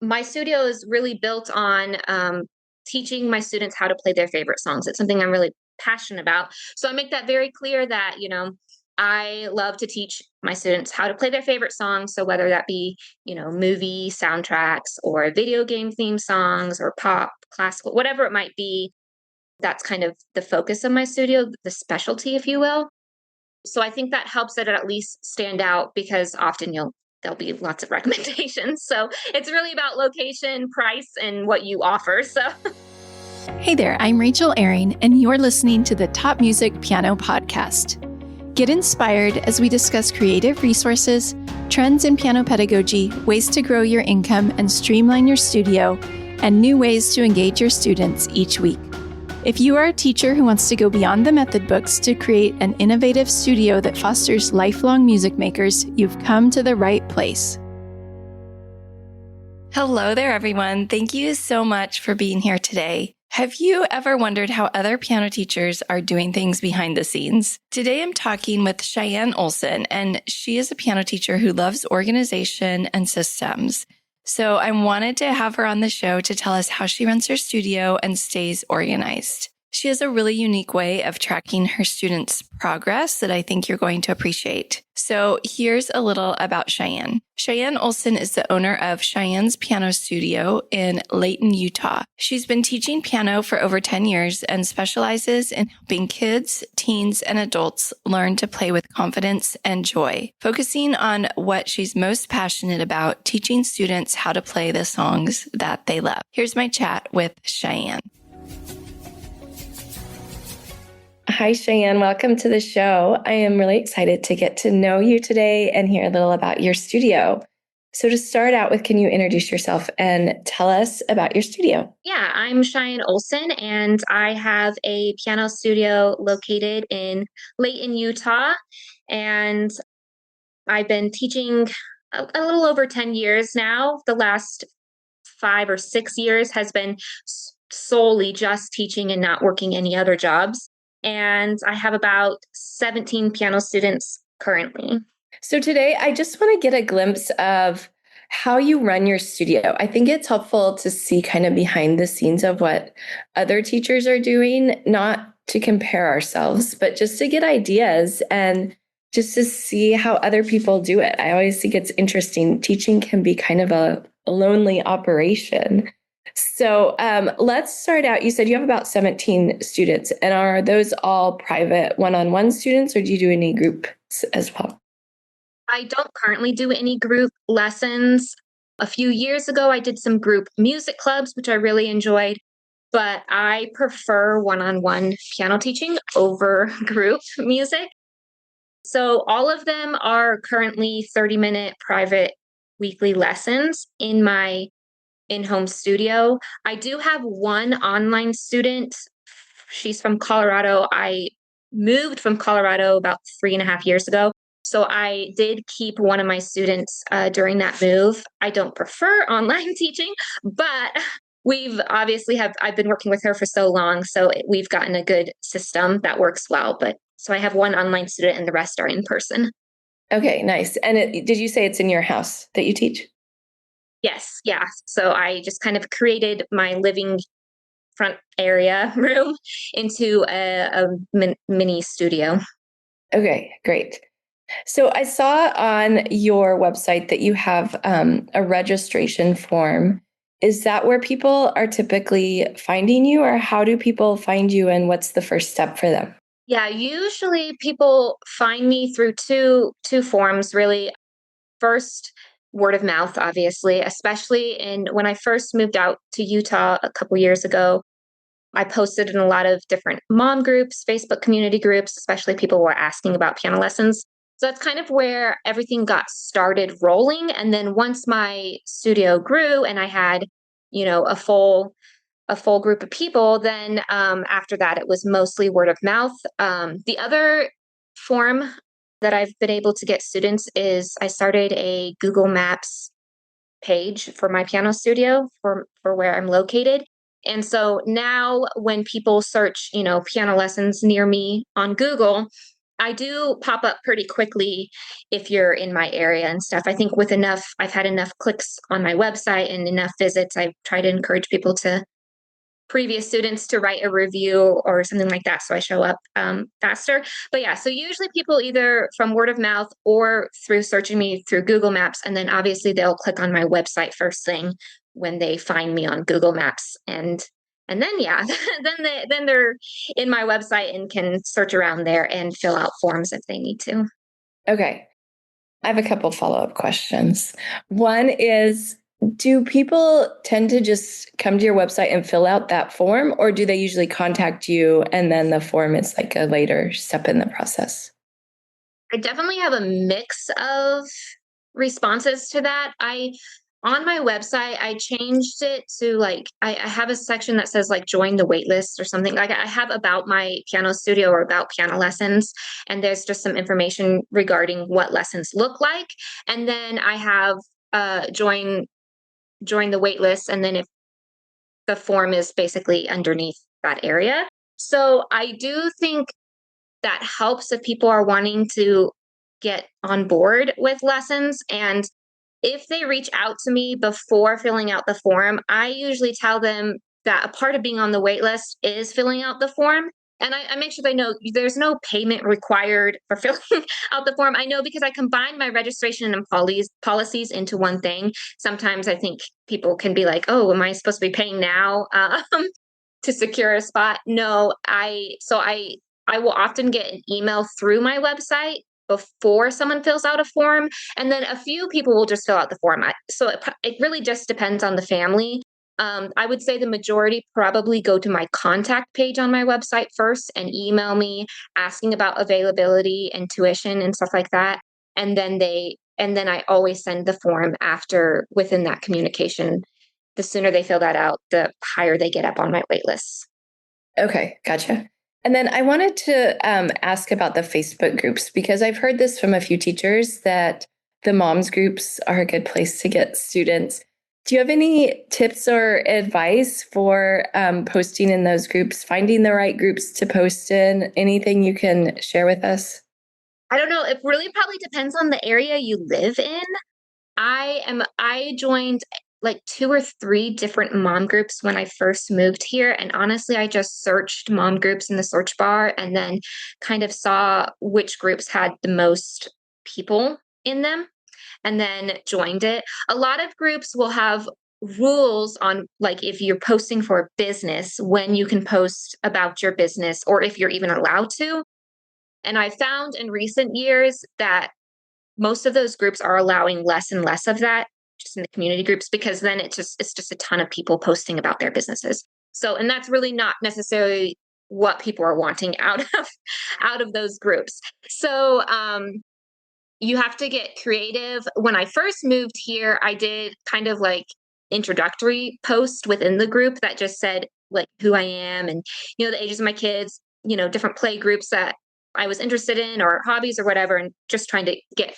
my studio is really built on teaching my students how to play their favorite songs. It's something I'm really passionate about. So I make that very clear that, I love to teach my students how to play their favorite songs. So whether that be, movie soundtracks or video game theme songs or pop, classical, whatever it might be, that's kind of the focus of my studio, the specialty, if you will. So I think that helps it at least stand out because often there'll be lots of recommendations. So it's really about location, price, and what you offer. So Hey there, I'm Rachel Ehring, and you're listening to the Top Music Piano Podcast. Get inspired as we discuss creative resources, trends in piano pedagogy, ways to grow your income and streamline your studio, and new ways to engage your students each week. If you are a teacher who wants to go beyond the method books to create an innovative studio that fosters lifelong music makers, you've come to the right place. Hello there, everyone. Thank you so much for being here today. Have you ever wondered how other piano teachers are doing things behind the scenes? Today, I'm talking with Cheyenne Olson, and she is a piano teacher who loves organization and systems. So I wanted to have her on the show to tell us how she runs her studio and stays organized. She has a really unique way of tracking her students' progress that I think you're going to appreciate. So here's a little about Cheyenne. Cheyenne Olson is the owner of Cheyenne's Piano Studio in Layton, Utah. She's been teaching piano for over 10 years and specializes in helping kids, teens, and adults learn to play with confidence and joy, focusing on what she's most passionate about, teaching students how to play the songs that they love. Here's my chat with Cheyenne. Hi, Cheyenne. Welcome to the show. I am really excited to get to know you today and hear a little about your studio. So to start out with, can you introduce yourself and tell us about your studio? yeah, I'm Cheyenne Olson, and I have a piano studio located in Layton, Utah. And I've been teaching a little over 10 years now. The last 5 or 6 years has been solely just teaching and not working any other jobs. And I have about 17 piano students currently. So today, I just want to get a glimpse of how you run your studio. I think it's helpful to see kind of behind the scenes of what other teachers are doing, not to compare ourselves, but just to get ideas and just to see how other people do it. I always think it's interesting. Teaching can be kind of a lonely operation. So let's start out. You said you have about 17 students, and are those all private one-on-one students, or do you do any groups as well? I don't currently do any group lessons. A few years ago, I did some group music clubs, which I really enjoyed, but I prefer one-on-one piano teaching over group music. So all of them are currently 30-minute private weekly lessons in my in-home studio. I do have one online student. She's from Colorado. I moved from Colorado about 3.5 years ago. So I did keep one of my students during that move. I don't prefer online teaching, but I've been working with her for so long. So we've gotten a good system that works well. But so I have one online student and the rest are in person. Okay, nice. And did you say it's in your house that you teach? Yes, yeah. So I just kind of created my living front area room into a mini studio. Okay, great. So I saw on your website that you have a registration form. Is that where people are typically finding you, or how do people find you, and what's the first step for them? Yeah, usually people find me through two forms, really. First, word of mouth, obviously, especially when I first moved out to Utah a couple years ago. I posted in a lot of different mom groups, Facebook community groups, especially people were asking about piano lessons. So that's kind of where everything got started rolling. And then once my studio grew and I had, a full group of people, then after that, it was mostly word of mouth. The other form that I've been able to get students is I started a Google Maps page for my piano studio for where I'm located. And so now when people search, piano lessons near me on Google, I do pop up pretty quickly if you're in my area and stuff. I think I've had enough clicks on my website and enough visits. I try to encourage previous students to write a review or something like that, so I show up faster. But yeah, so usually people either from word of mouth or through searching me through Google Maps, and then obviously they'll click on my website first thing when they find me on Google Maps, and then yeah, then they're in my website and can search around there and fill out forms if they need to. Okay. I have a couple follow-up questions. One is, do people tend to just come to your website and fill out that form, or do they usually contact you and then the form is like a later step in the process? I definitely have a mix of responses to that. On my website, I changed it to like I have a section that says like join the wait list or something. Like I have about my piano studio or about piano lessons, and there's just some information regarding what lessons look like. And then I have join the wait list, and then if the form is basically underneath that area. So I do think that helps if people are wanting to get on board with lessons. And if they reach out to me before filling out the form, I usually tell them that a part of being on the wait list is filling out the form. And I make sure they know there's no payment required for filling out the form. I know because I combine my registration and policies into one thing. Sometimes I think people can be like, oh, am I supposed to be paying now to secure a spot? No, I will often get an email through my website before someone fills out a form, and then a few people will just fill out the form. So it really just depends on the family. I would say the majority probably go to my contact page on my website first and email me asking about availability and tuition and stuff like that. And then I always send the form after within that communication. The sooner they fill that out, the higher they get up on my wait list. Okay, gotcha. And then I wanted to ask about the Facebook groups because I've heard this from a few teachers that the moms groups are a good place to get students. Do you have any tips or advice for posting in those groups, finding the right groups to post in? Anything you can share with us? I don't know. It really probably depends on the area you live in. I joined like two or three different mom groups when I first moved here. And honestly, I just searched mom groups in the search bar and then kind of saw which groups had the most people in them and then joined it. A lot of groups will have rules on like if you're posting for a business, when you can post about your business or if you're even allowed to. And I found in recent years that most of those groups are allowing less and less of that just in the community groups because then it's just a ton of people posting about their businesses. So and that's really not necessarily what people are wanting out of those groups. So you have to get creative. When I first moved here, I did kind of like introductory post within the group that just said like who I am and the ages of my kids, different play groups that I was interested in or hobbies or whatever, and just trying to get,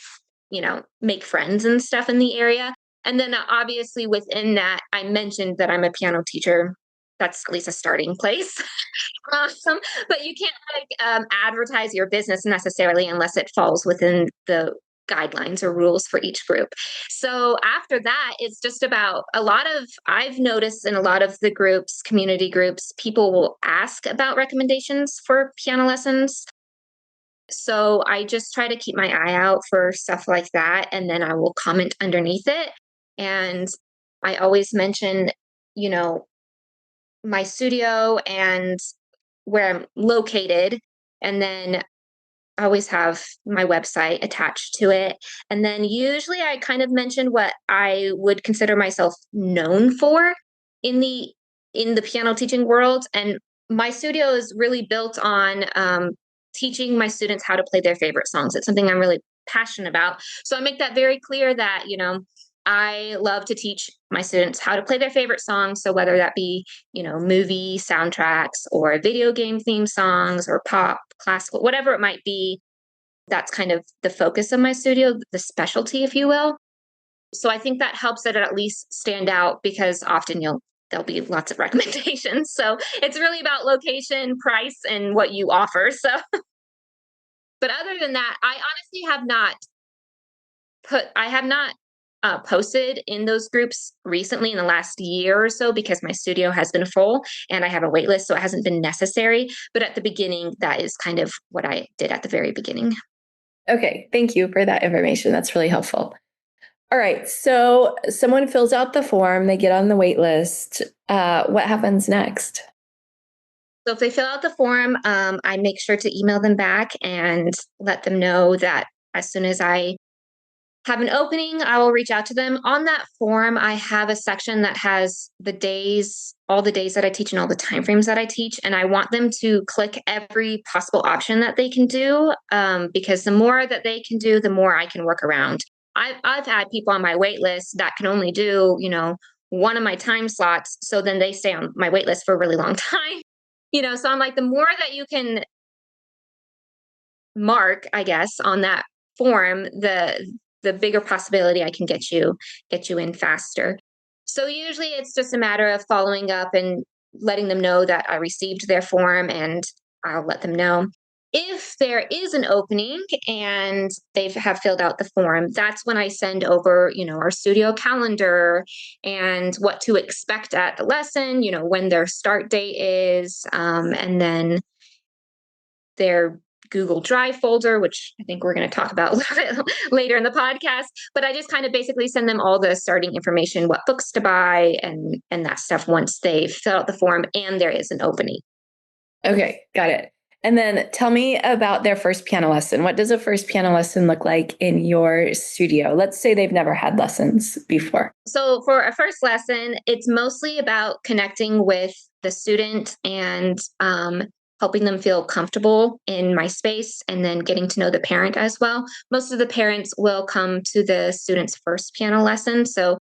make friends and stuff in the area. And then obviously within that, I mentioned that I'm a piano teacher. That's at least a starting place. But you can't advertise your business necessarily unless it falls within the guidelines or rules for each group. So after that, it's just about I've noticed in a lot of the groups, community groups, people will ask about recommendations for piano lessons. So I just try to keep my eye out for stuff like that. And then I will comment underneath it. And I always mention, you know, my studio and where I'm located. And then I always have my website attached to it. And then usually I kind of mention what I would consider myself known for in the piano teaching world. And my studio is really built on teaching my students how to play their favorite songs. It's something I'm really passionate about. So I make that very clear that, I love to teach my students how to play their favorite songs. So whether that be, movie soundtracks or video game theme songs or pop, classical, whatever it might be, that's kind of the focus of my studio, the specialty, if you will. So I think that helps it at least stand out because often there'll be lots of recommendations. So it's really about location, price, and what you offer. So But other than that, I honestly have not I have not posted in those groups recently in the last year or so because my studio has been full and I have a wait list, so it hasn't been necessary. But at the beginning, that is kind of what I did at the very beginning. Okay, thank you for that information. That's really helpful. All right, so someone fills out the form, they get on the wait list. What happens next? So if they fill out the form, I make sure to email them back and let them know that as soon as I have an opening, I will reach out to them. On that form, I have a section that has the days, all the days that I teach and all the timeframes that I teach. And I want them to click every possible option that they can do, because the more that they can do, the more I can work around. I've had people on my wait list that can only do, one of my time slots. So then they stay on my wait list for a really long time. So I'm like, the more that you can mark, I guess, on that form, the bigger possibility I can get you in faster. So usually it's just a matter of following up and letting them know that I received their form, and I'll let them know. If there is an opening and they have filled out the form, that's when I send over, our studio calendar and what to expect at the lesson, when their start date is, and then their Google Drive folder, which I think we're going to talk about a little bit later in the podcast. But I just kind of basically send them all the starting information, what books to buy, and that stuff once they fill out the form and there is an opening. Okay, got it. And then tell me about their first piano lesson. What does a first piano lesson look like in your studio? Let's say they've never had lessons before. So for a first lesson, it's mostly about connecting with the student and helping them feel comfortable in my space, and then getting to know the parent as well. Most of the parents will come to the student's first piano lesson. So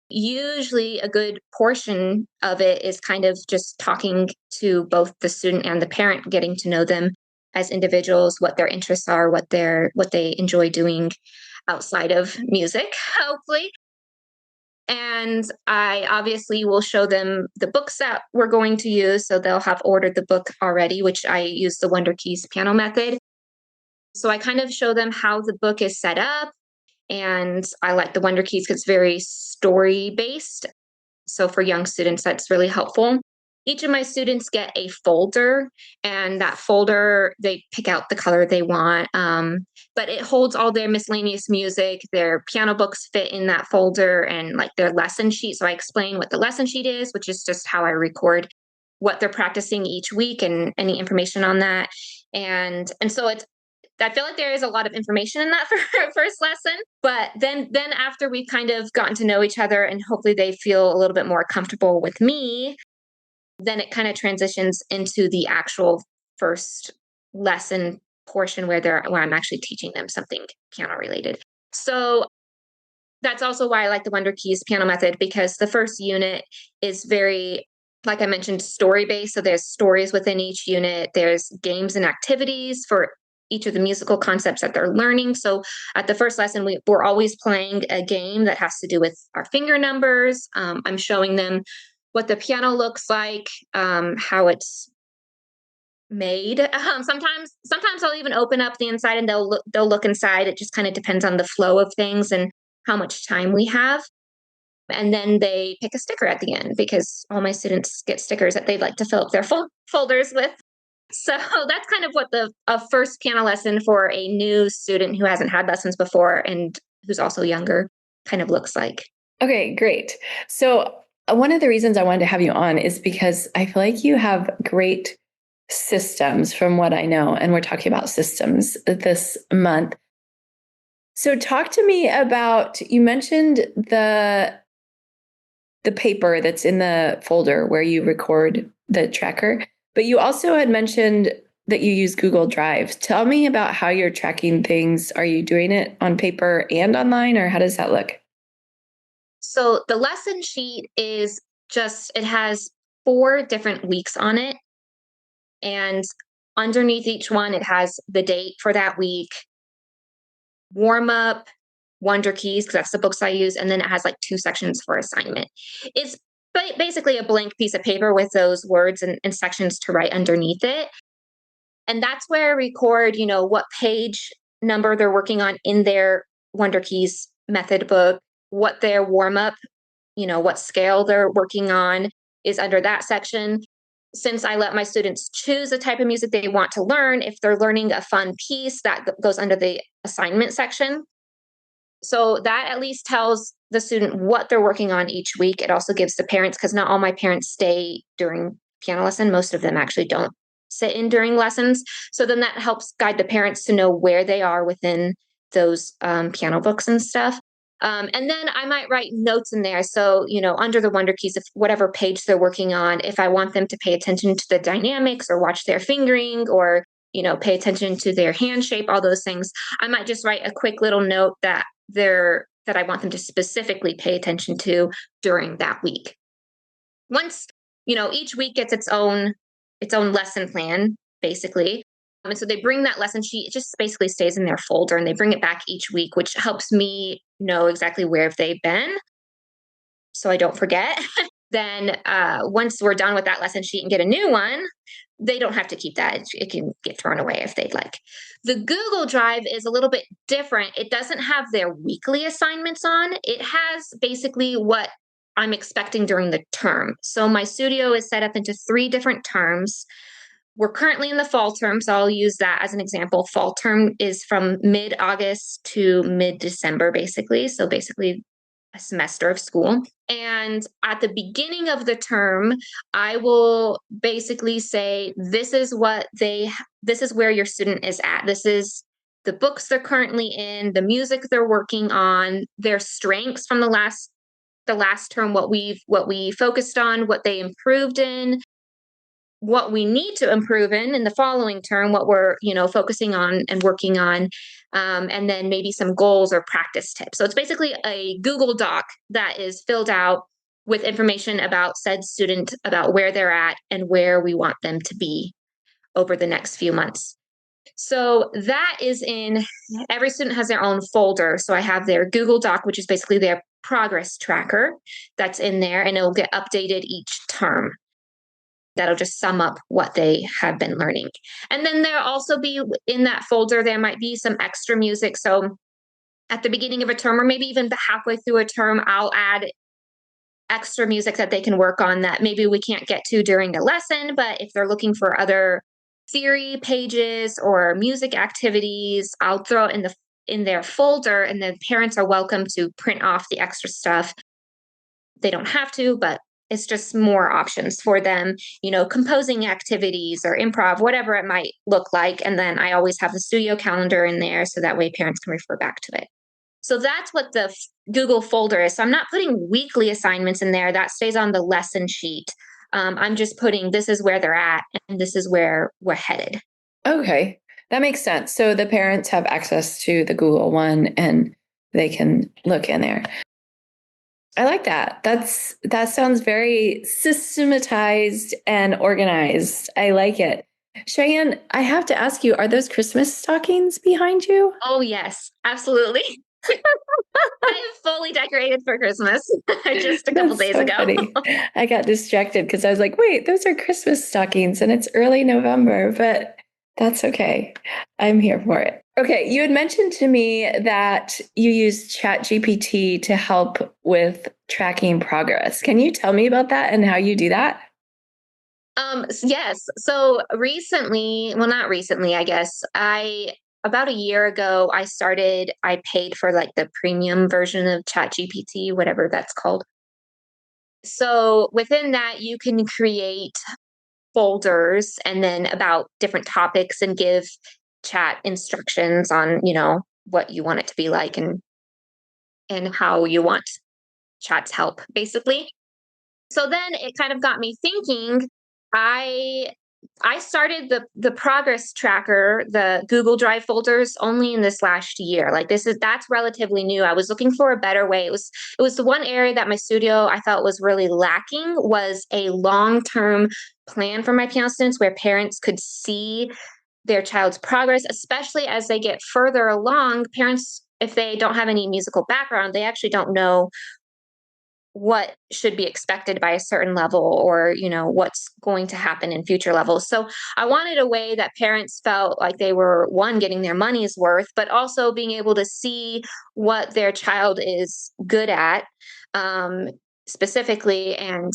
usually a good portion of it is kind of just talking to both the student and the parent, getting to know them as individuals, what their interests are, what they enjoy doing outside of music, hopefully. And I obviously will show them the books that we're going to use. So they'll have ordered the book already, which I use the Wonder Keys piano method. So I kind of show them how the book is set up. And I like the Wonder Keys because it's very story based. So for young students, that's really helpful. Each of my students get a folder, and that folder, they pick out the color they want. But it holds all their miscellaneous music. Their piano books fit in that folder, and like their lesson sheet. So I explain what the lesson sheet is, which is just how I record what they're practicing each week and any information on that. And so I feel like there is a lot of information in that for first lesson, but then after we've kind of gotten to know each other and hopefully they feel a little bit more comfortable with me, then it kind of transitions into the actual first lesson portion where I'm actually teaching them something piano related. So that's also why I like the Wonder Keys piano method, because the first unit is very, like I mentioned, story based. So there's stories within each unit. There's games and activities for each of the musical concepts that they're learning. So at the first lesson, we're always playing a game that has to do with our finger numbers. I'm showing them what the piano looks like, how it's made. Sometimes I'll even open up the inside and they'll look inside. It just kind of depends on the flow of things and how much time we have. And then they pick a sticker at the end, because all my students get stickers that they'd like to fill up their folders with. So that's kind of what a first piano lesson for a new student who hasn't had lessons before and who's also younger kind of looks like. Okay, great. So one of the reasons I wanted to have you on is because I feel like you have great systems from what I know. And we're talking about systems this month. So talk to me about, you mentioned the paper that's in the folder where you record the tracker, but you also had mentioned that you use Google Drive. Tell me about how you're tracking things. Are you doing it on paper and online, or how does that look? So the lesson sheet it has 4 different weeks on it. And underneath each one, it has the date for that week, warm up, Wonder Keys, because that's the books I use. And then it has like 2 sections for assignment. It's basically a blank piece of paper with those words and sections to write underneath it. And that's where I record, what page number they're working on in their Wonder Keys method book, what their warm up, what scale they're working on is under that section. Since I let my students choose the type of music they want to learn, if they're learning a fun piece, that goes under the assignment section. So that at least tells the student what they're working on each week. It also gives the parents, because not all my parents stay during piano lesson. Most of them actually don't sit in during lessons. So then that helps guide the parents to know where they are within those piano books and stuff. And then I might write notes in there. So, under the Wonder Keys, if whatever page they're working on, if I want them to pay attention to the dynamics or watch their fingering or, pay attention to their hand shape, all those things, I might just write a quick little note that I want them to specifically pay attention to during that week. Once, each week gets its own lesson plan, basically. And so they bring that lesson sheet, it just basically stays in their folder and they bring it back each week, which helps me know exactly where they've been so I don't forget. Then once we're done with that lesson sheet and get a new one, they don't have to keep that. It can get thrown away if they'd like. The Google Drive is a little bit different. It doesn't have their weekly assignments on. It has basically what I'm expecting during the term. So my studio is set up into 3 different terms. We're currently in the fall term, so I'll use that as an example. Fall term is from mid-August to mid-December, basically. So basically a semester of school. And at the beginning of the term, I will basically say, this is where your student is at. This is the books they're currently in, the music they're working on, their strengths from the last term, what we focused on, what they improved in, what we need to improve in the following term, what we're focusing on and working on, and then maybe some goals or practice tips. So it's basically a Google Doc that is filled out with information about said student, about where they're at and where we want them to be over the next few months. So that is every student has their own folder. So I have their Google Doc, which is basically their progress tracker that's in there, and it'll get updated each term. That'll just sum up what they have been learning. And then there'll also be in that folder, there might be some extra music. So at the beginning of a term, or maybe even halfway through a term, I'll add extra music that they can work on that maybe we can't get to during a lesson. But if they're looking for other theory pages or music activities, I'll throw it in their folder, and the parents are welcome to print off the extra stuff. They don't have to, but it's just more options for them, composing activities or improv, whatever it might look like. And then I always have the studio calendar in there so that way parents can refer back to it. So that's what the Google folder is. So I'm not putting weekly assignments in there. That stays on the lesson sheet. I'm just putting, this is where they're at and this is where we're headed. Okay, that makes sense. So the parents have access to the Google one and they can look in there. I like that. That sounds very systematized and organized. I like it. Cheyenne, I have to ask you, are those Christmas stockings behind you? Oh, yes, absolutely. I am fully decorated for Christmas just a couple days ago. Funny. I got distracted because I was like, wait, those are Christmas stockings and it's early November, but that's okay. I'm here for it. Okay, you had mentioned to me that you use ChatGPT to help with tracking progress. Can you tell me about that and how you do that? Yes. So recently, well, not recently, I guess, about a year ago, I paid for like the premium version of ChatGPT, whatever that's called. So within that, you can create folders and then about different topics and give chat instructions on, what you want it to be like and how you want chat's help, basically. So then it kind of got me thinking. I started the progress tracker, the Google Drive folders only in this last year. Like that's relatively new. I was looking for a better way. It was the one area that my studio I felt was really lacking was a long-term plan for my piano students where parents could see their child's progress, especially as they get further along. Parents, if they don't have any musical background, they actually don't know what should be expected by a certain level, or what's going to happen in future levels. So I wanted a way that parents felt like they were, one, getting their money's worth, but also being able to see what their child is good at, um, specifically, and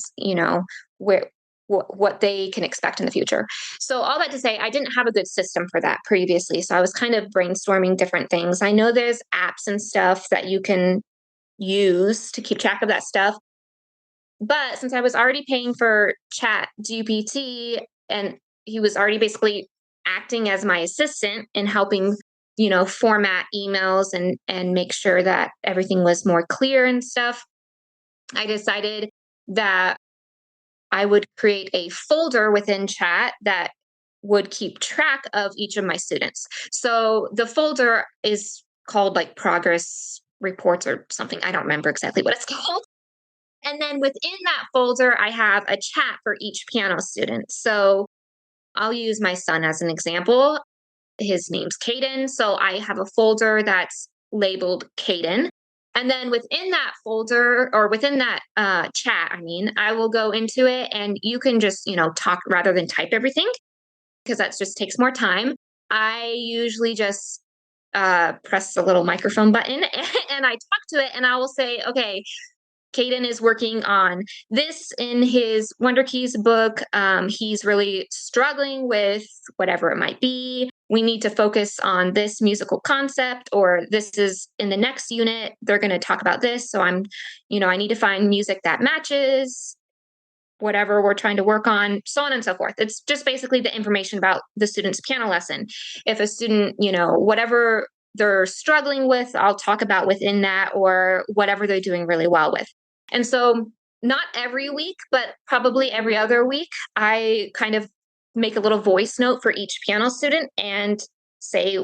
where what they can expect in the future. So all that to say, I didn't have a good system for that previously, so I was kind of brainstorming different things. I know there's apps and stuff that you can use to keep track of that stuff. But since I was already paying for Chat GPT, and he was already basically acting as my assistant and helping, format emails and make sure that everything was more clear and stuff, I decided that I would create a folder within Chat that would keep track of each of my students. So the folder is called like progress reports or something. I don't remember exactly what it's called. And then within that folder, I have a chat for each piano student. So I'll use my son as an example. His name's Caden. So I have a folder that's labeled Caden. And then within that folder, or within that chat, I will go into it, and you can just, talk rather than type everything, because that just takes more time. I usually just press the little microphone button and I talk to it, and I will say, okay, Caden is working on this in his Wonder Keys book. He's really struggling with whatever it might be. We need to focus on this musical concept, or this is in the next unit. They're going to talk about this. So I need to find music that matches whatever we're trying to work on, so on and so forth. It's just basically the information about the student's piano lesson. If a student, whatever they're struggling with, I'll talk about within that, or whatever they're doing really well with. And so, not every week, but probably every other week, I kind of make a little voice note for each piano student and say,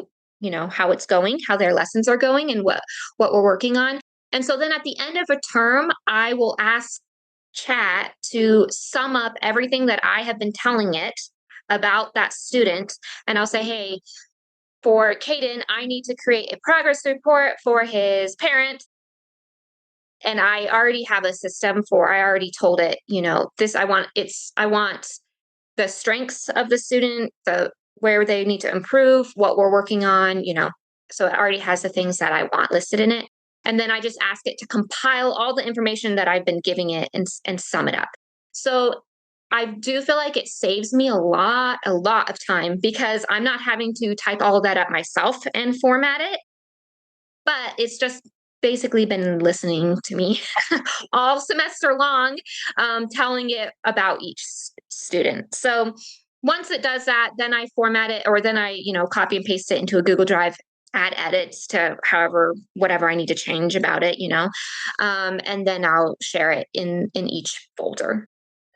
how it's going, how their lessons are going, and what we're working on. And so then at the end of a term, I will ask Chat to sum up everything that I have been telling it about that student. And I'll say, hey, for Caden, I need to create a progress report for his parent. And I already have a system I already told it, I want the strengths of the student, where they need to improve, what we're working on, so it already has the things that I want listed in it. And then I just ask it to compile all the information that I've been giving it and sum it up. So I do feel like it saves me a lot of time, because I'm not having to type all of that up myself and format it, but it's just basically been listening to me all semester long, telling it about each student. So once it does that, then I format it, or then I, copy and paste it into a Google Drive, add edits to whatever I need to change about it, and then I'll share it in each folder.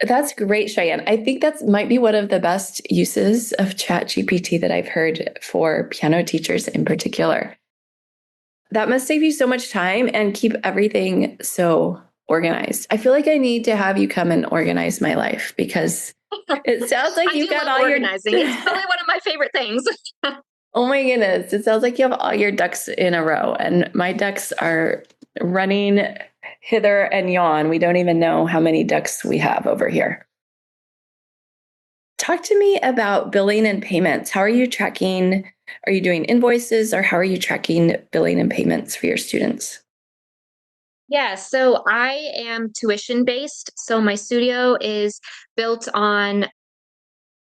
That's great, Cheyenne. I think that might be one of the best uses of ChatGPT that I've heard for piano teachers in particular. That must save you so much time and keep everything so organized. I feel like I need to have you come and organize my life, because it sounds like you got all organizing. It's probably one of my favorite things. Oh my goodness. It sounds like you have all your ducks in a row, and my ducks are running hither and yon. We don't even know how many ducks we have over here. Talk to me about billing and payments. How are you tracking? Are you doing invoices, or how are you tracking billing and payments for your students? Yeah, so I am tuition based. So my studio is built on, I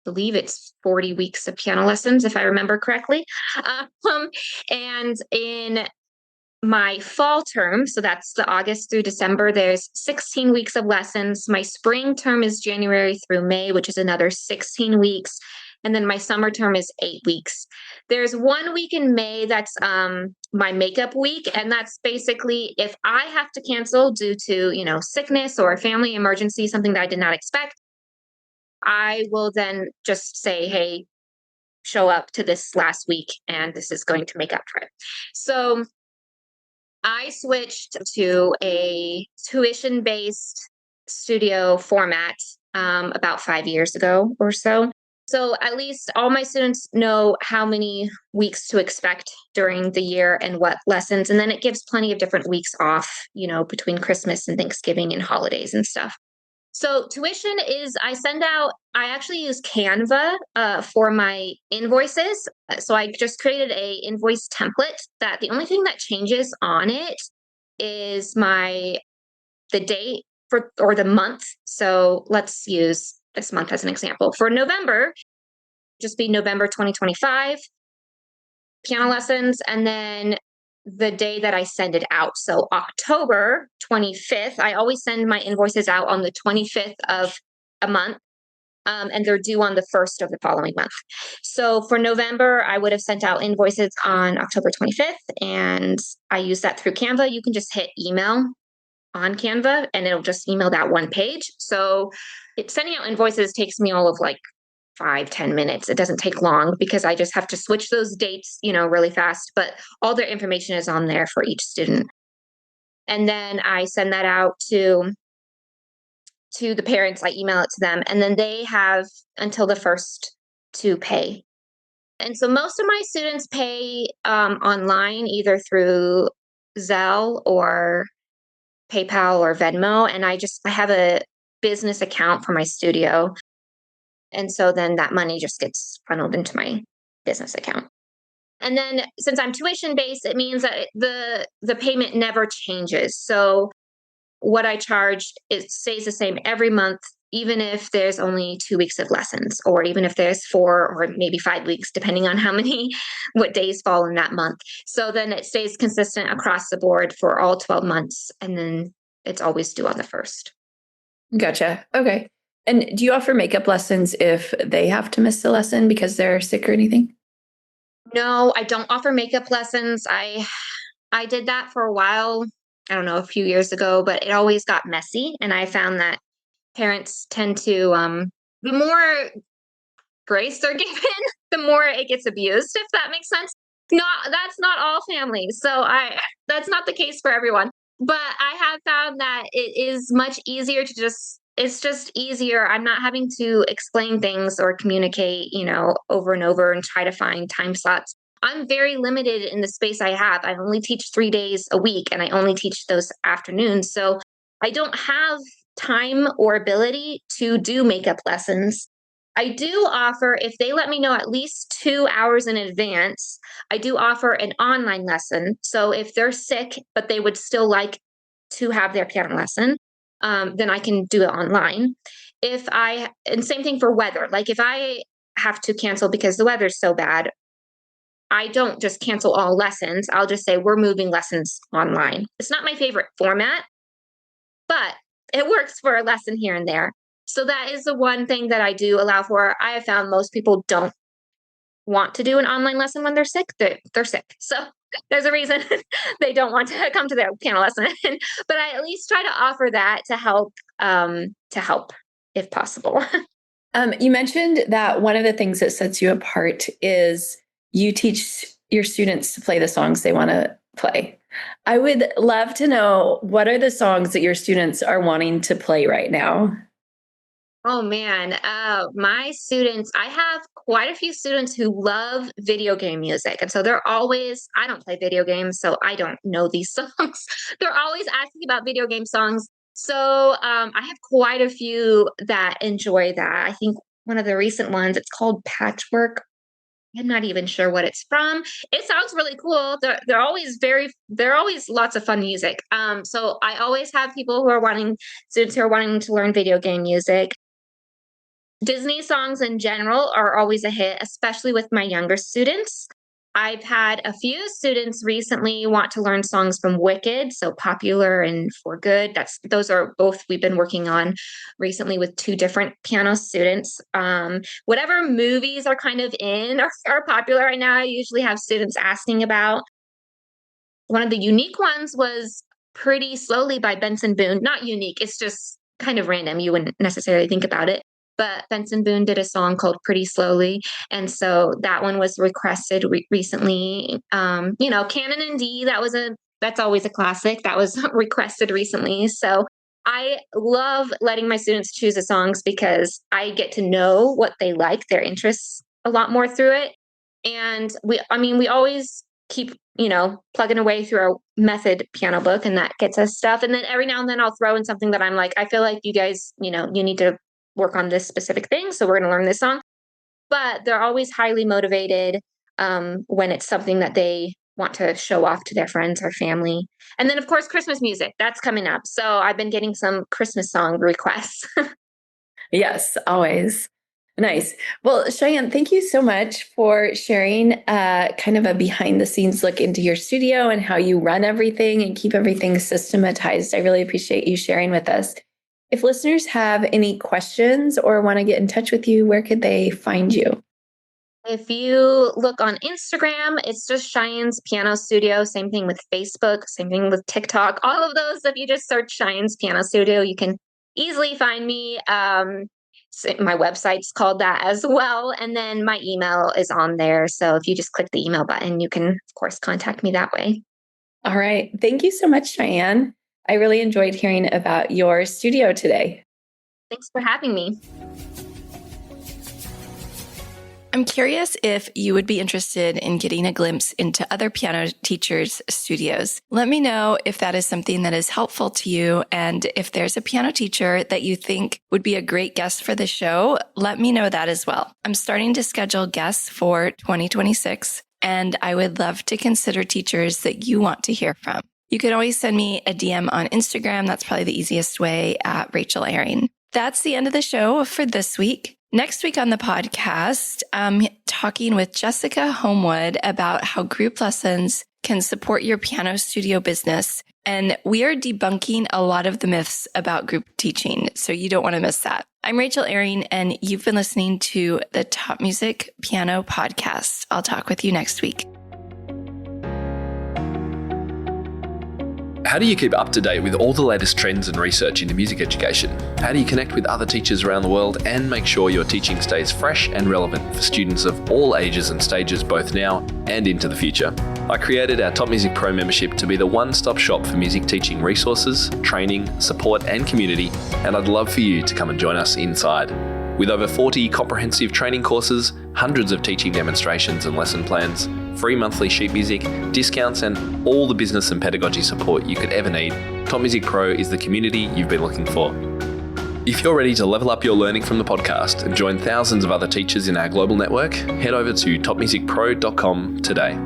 believe it's 40 weeks of piano lessons, if I remember correctly. And in my fall term, so that's the August through December, there's 16 weeks of lessons. My spring term is January through May, which is another 16 weeks. And then my summer term is 8 weeks. There's 1 week in May that's my makeup week. And that's basically if I have to cancel due to, sickness or a family emergency, something that I did not expect, I will then just say, hey, show up to this last week and this is going to make up for it. So I switched to a tuition-based studio format about 5 years ago or so. So at least all my students know how many weeks to expect during the year and what lessons. And then it gives plenty of different weeks off, between Christmas and Thanksgiving and holidays and stuff. So tuition is, I actually use Canva for my invoices. So I just created a invoice template that the only thing that changes on it is the date or the month. So let's use this month as an example. For November, just be November 2025 piano lessons, and then the day that I send it out. So October 25th, I always send my invoices out on the 25th of a month, and they're due on the 1st of the following month. So for November, I would have sent out invoices on October 25th, and I use that through Canva. You can just hit email on Canva and it'll just email that one page. So sending out invoices takes me all of like 5-10 minutes. It doesn't take long because I just have to switch those dates, really fast, but all their information is on there for each student. And then I send that out to the parents. I email it to them, and then they have until the 1st to pay. And so most of my students pay online, either through Zelle or PayPal or Venmo. And I have a business account for my studio. And so then that money just gets funneled into my business account. And then since I'm tuition based, it means that the payment never changes. So what I charge, it stays the same every month, even if there's only 2 weeks of lessons, or even if there's 4 or maybe 5 weeks, depending on what days fall in that month. So then it stays consistent across the board for all 12 months. And then it's always due on the 1st. Gotcha. Okay. And do you offer makeup lessons if they have to miss a lesson because they're sick or anything? No, I don't offer makeup lessons. I did that for a while. I don't know, a few years ago, but it always got messy. And I found that parents tend to, the more grace they're given, the more it gets abused, if that makes sense. That's not all families. So that's not the case for everyone. But I have found that it is much easier it's just easier. I'm not having to explain things or communicate, over and over and try to find time slots. I'm very limited in the space I have. I only teach 3 days a week and I only teach those afternoons. So I don't have time or ability to do makeup lessons. I do offer, if they let me know at least 2 hours in advance, I do offer an online lesson. So if they're sick, but they would still like to have their piano lesson, then I can do it online. And same thing for weather. Like if I have to cancel because the weather's so bad, I don't just cancel all lessons. I'll just say we're moving lessons online. It's not my favorite format, but it works for a lesson here and there. So that is the one thing that I do allow for. I have found most people don't want to do an online lesson when they're sick. They're sick. So there's a reason they don't want to come to their piano lesson. But I at least try to offer that to help if possible. You mentioned that one of the things that sets you apart is you teach your students to play the songs they want to play. I would love to know, what are the songs that your students are wanting to play right now? Oh man, my students, I have quite a few students who love video game music. And so I don't play video games, so I don't know these songs. They're always asking about video game songs. So I have quite a few that enjoy that. I think one of the recent ones, it's called Patchwork. I'm not even sure what it's from. It sounds really cool. They're always lots of fun music. So I always have students who are wanting to learn video game music. Disney songs in general are always a hit, especially with my younger students. I've had a few students recently want to learn songs from Wicked, so Popular and For Good. Those are both we've been working on recently with 2 different piano students. Whatever movies are kind of are popular right now, I usually have students asking about. One of the unique ones was Pretty Slowly by Benson Boone. Not unique, it's just kind of random. You wouldn't necessarily think about it. But Benson Boone did a song called Pretty Slowly. And so that one was requested recently. Canon in D, that's always a classic. That was requested recently. So I love letting my students choose the songs because I get to know what they like, their interests a lot more through it. And we always keep, plugging away through our method piano book, and that gets us stuff. And then every now and then I'll throw in something that I'm like, I feel like you guys, you need to work on this specific thing. So we're going to learn this song. But they're always highly motivated when it's something that they want to show off to their friends or family. And then, of course, Christmas music, that's coming up. So I've been getting some Christmas song requests. Yes, always. Nice. Well, Cheyenne, thank you so much for sharing kind of a behind the scenes look into your studio and how you run everything and keep everything systematized. I really appreciate you sharing with us. If listeners have any questions or want to get in touch with you, where could they find you? If you look on Instagram, it's just Cheyenne's Piano Studio. Same thing with Facebook, same thing with TikTok. All of those, if you just search Cheyenne's Piano Studio, you can easily find me. My website's called that as well. And then my email is on there. So if you just click the email button, you can, of course, contact me that way. All right. Thank you so much, Cheyenne. I really enjoyed hearing about your studio today. Thanks for having me. I'm curious if you would be interested in getting a glimpse into other piano teachers' studios. Let me know if that is something that is helpful to you. And if there's a piano teacher that you think would be a great guest for the show, let me know that as well. I'm starting to schedule guests for 2026, and I would love to consider teachers that you want to hear from. You can always send me a DM on Instagram. That's probably the easiest way, at Rachel Ayring. That's the end of the show for this week. Next week on the podcast, I'm talking with Jessica Homewood about how group lessons can support your piano studio business. And we are debunking a lot of the myths about group teaching, so you don't want to miss that. I'm Rachel Ayring, and you've been listening to the Top Music Piano Podcast. I'll talk with you next week. How do you keep up to date with all the latest trends and research into music education? How do you connect with other teachers around the world and make sure your teaching stays fresh and relevant for students of all ages and stages, both now and into the future? I created our Top Music Pro membership to be the one-stop shop for music teaching resources, training, support and community, and I'd love for you to come and join us inside. With over 40 comprehensive training courses, hundreds of teaching demonstrations and lesson plans, free monthly sheet music, discounts, and all the business and pedagogy support you could ever need, Top Music Pro is the community you've been looking for. If you're ready to level up your learning from the podcast and join thousands of other teachers in our global network, head over to topmusicpro.com today.